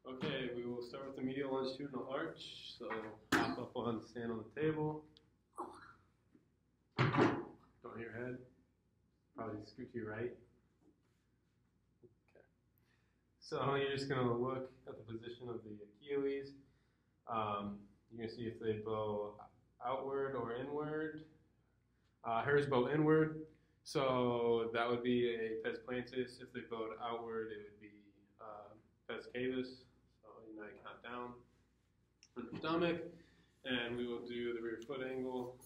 Okay, we will start with the medial longitudinal arch. So hop up on, stand on the table. Don't hit your head. Probably scoot to your right. Okay. So you're just going to look at the position of the Achilles. You're going to see if they bow outward or inward. Hers bow inward. So that would be a pes plantis. If they bowed outward, it would be pes cavus. So you now count down from the stomach, and we will do the rear foot angle.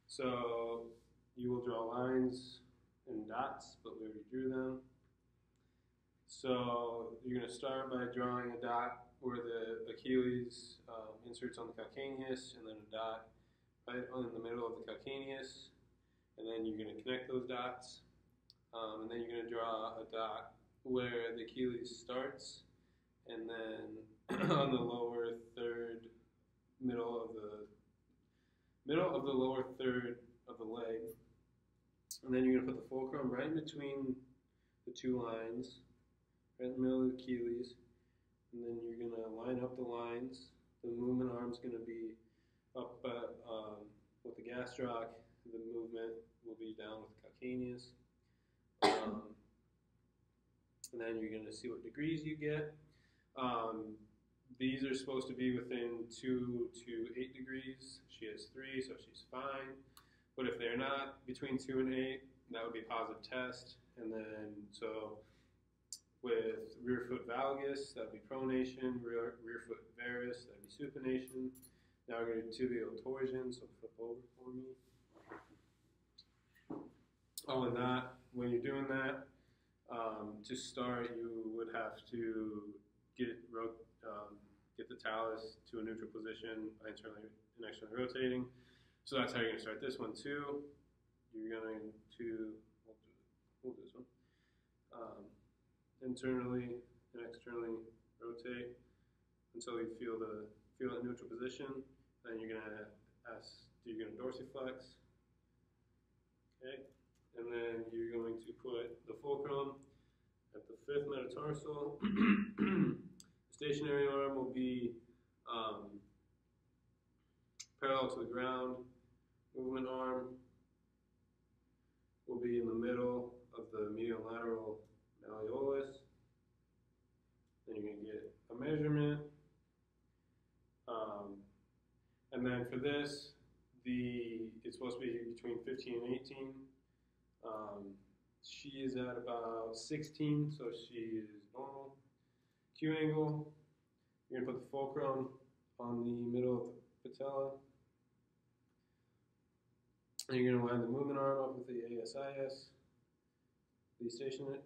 So you will draw lines and dots, but we already drew them. So you're going to start by drawing a dot where the Achilles inserts on the calcaneus, and then a dot right in the middle of the calcaneus, and then you're going to connect those dots, and then you're going to draw a dot where the Achilles starts, and then on the lower third, middle of the lower third of the leg, and then you're going to put the fulcrum right in between the two lines, right in the middle of the Achilles, and then you're going to line up the lines. The movement arm's going to be up with the gastroc. The movement will be down with the calcaneus. And then you're going to see what degrees you get. These are supposed to be within 2 to 8 degrees. She has 3, so she's fine. But if they're not between 2 and 8, that would be a positive test. And then, so with rear foot valgus, that would be pronation. Rear foot varus, that would be supination. Now we're going to do tibial torsion, so flip over for me. Oh, and that, when you're doing that, to start, you would have to get the talus to a neutral position by internally and externally rotating. So that's how you're going to start this one too. You're going to, we'll do this one. Internally and externally rotate until you feel that neutral position. Then you're going to dorsiflex. Okay. And then you're going to put the fulcrum at the 5th metatarsal. Stationary arm will be parallel to the ground. Movement arm will be in the middle of the medial lateral malleolus. Then you're going to get a measurement. And then for this, it's supposed to be between 15 and 18. She is at about 16, so she is normal. Q angle, you're going to put the fulcrum on the middle of the patella. And you're going to line the movement arm up with the ASIS. The stationary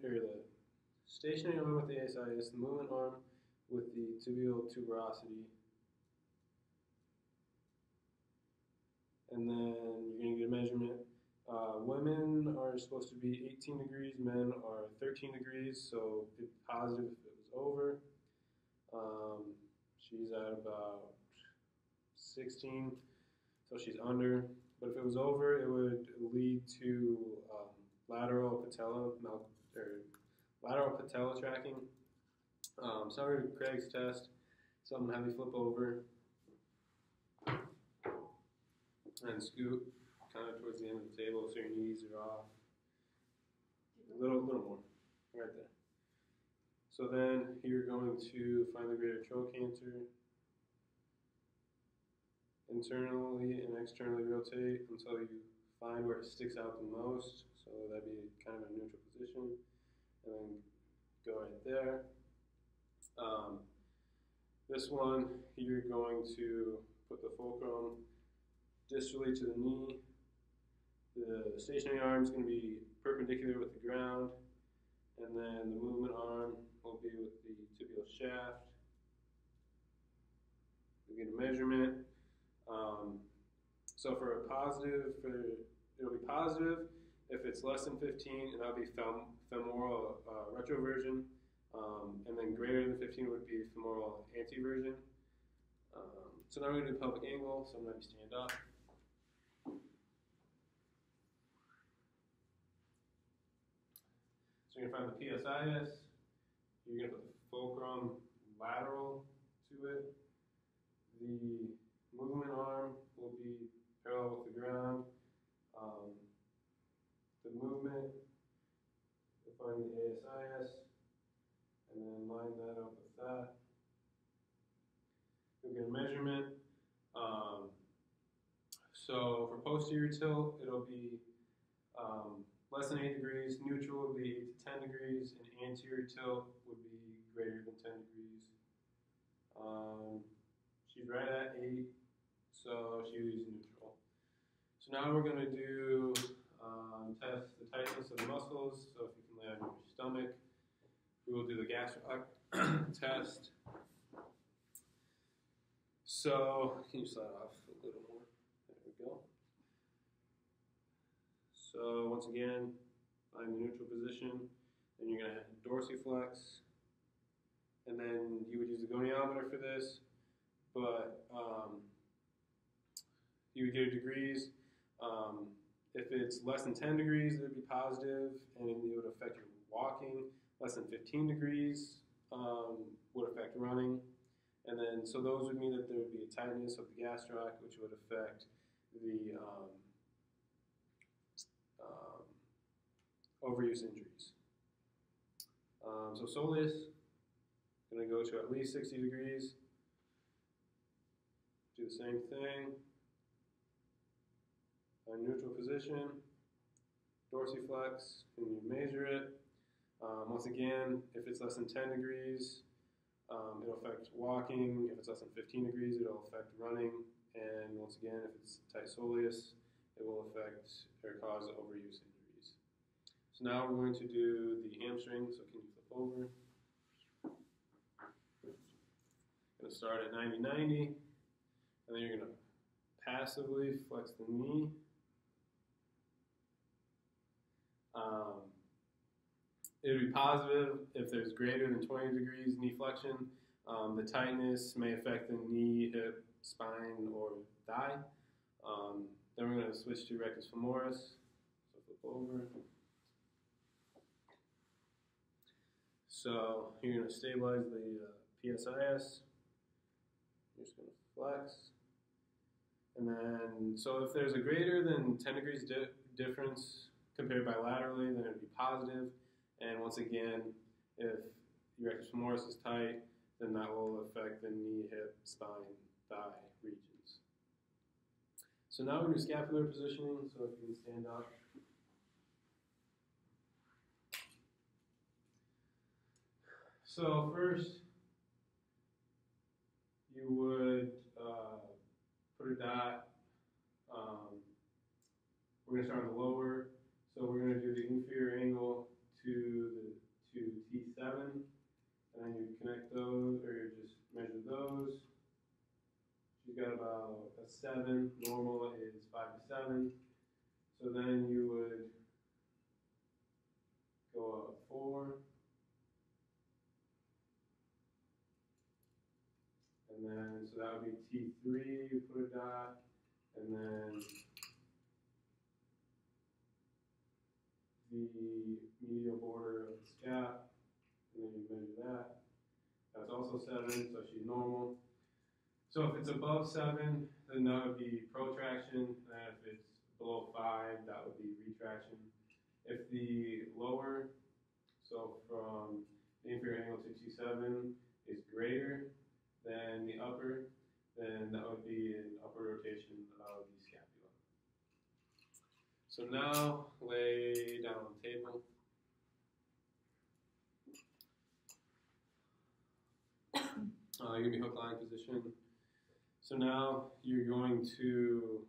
arm with the ASIS, the movement arm with the tibial tuberosity. And then you're going to get a measurement. Women are supposed to be 18 degrees, men are 13 degrees, so it's positive if it was over. She's at about 16, so she's under. But if it was over, it would lead to lateral patella tracking. So we're going to do Craig's test. Something heavy, flip over and scoot kind of towards the end of the table so your knees are off. A little more, right there. So then you're going to find the greater trochanter. Internally and externally rotate until you find where it sticks out the most. So that'd be kind of a neutral position. And then go right there. This one, you're going to put the fulcrum distally to the knee. The stationary arm is going to be perpendicular with the ground, and then the movement arm will be with the tibial shaft. We get a measurement. So for a positive, it'll be positive if it's less than 15, and that'll be femoral retroversion, and then greater than 15 would be femoral anteversion. So now we're going to do pelvic angle, so I'm going to stand up. So you're going to find the PSIS. You're going to put the fulcrum lateral to it. The movement arm will be parallel with the ground. The movement, we'll find the ASIS, and then line that up with that. We'll get a measurement. So for posterior tilt, it'll be less than 8 degrees, neutral would be 8 to 10 degrees, and anterior tilt would be greater than 10 degrees. She's right at 8, so she's neutral. So now we're going to do test the tightness of the muscles. So if you can lay on your stomach, we will do the gastroc test. So can you slide off a little more? There we go. So once again, find the neutral position. Then you're going to dorsiflex. And then you would use the goniometer for this. But you would get a degrees. If it's less than 10 degrees, it would be positive, and it would affect your walking. Less than 15 degrees would affect running. And then, so those would mean that there would be a tightness of the gastroc, which would affect the overuse injuries. So soleus, going to go to at least 60 degrees. Do the same thing. Find neutral position. Dorsiflex, and you measure it. Once again, if it's less than 10 degrees, it'll affect walking. If it's less than 15 degrees, it'll affect running. And once again, if it's tight soleus, it will affect or cause overuse injuries. So now we're going to do the hamstring. So can you flip over? Going to start at 90-90, and then you're going to passively flex the knee. It would be positive if there's greater than 20 degrees knee flexion. The tightness may affect the knee, hip, spine, or thigh. Then we're going to switch to rectus femoris. So flip over. So you're going to stabilize the PSIS. You're just going to flex. And then, so if there's a greater than 10 degrees difference compared bilaterally, then it would be positive. And once again, if your rectus femoris is tight, then that will affect the knee, hip, spine, thigh regions. So now we do scapular positioning, so if you can stand up. So first, you would put a dot. We're going to start on the lower. So we're going to do the inferior angle to T7, and then you connect those, or you just measure those. She's got about a 7. Normal is 5 to 7. So then you would go up 4. And then, so that would be T3, you put a dot, and then the medial border of the scap, and then you measure that. That's also 7, so she's normal. So if it's above 7, then that would be protraction, and if it's below 5, that would be retraction. If the lower, so from the inferior angle to T7, is greater than the upper, then that would be an upper rotation of the scapula. So now, lay down on the table. You're going to be hook lying position. So now you're going to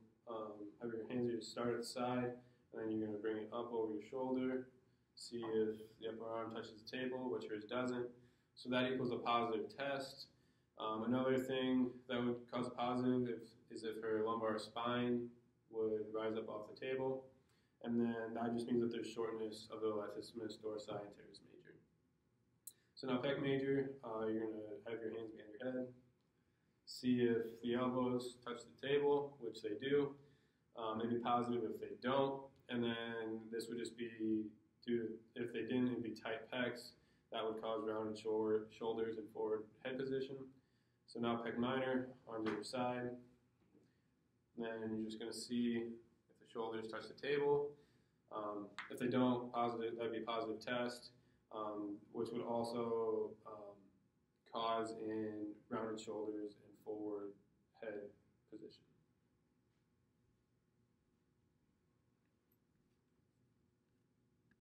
have your hands here start at the side, and then you're going to bring it up over your shoulder. See if the upper arm touches the table, which yours doesn't. So that equals a positive test. Another thing that would cause a positive is if her lumbar spine would rise up off the table. And then that just means that there's shortness of the latissimus dorsi and teres major. So now pec major, you're going to have your hands behind your head. See if the elbows touch the table, which they do. Maybe positive if they don't. And then this would just be due, if they didn't, it'd be tight pecs. that would cause rounded shoulders and forward head position. So now pec minor, arms at your side. And then you're just going to see if the shoulders touch the table. If they don't, positive, that'd be a positive test, which would also cause in rounded shoulders and forward head position.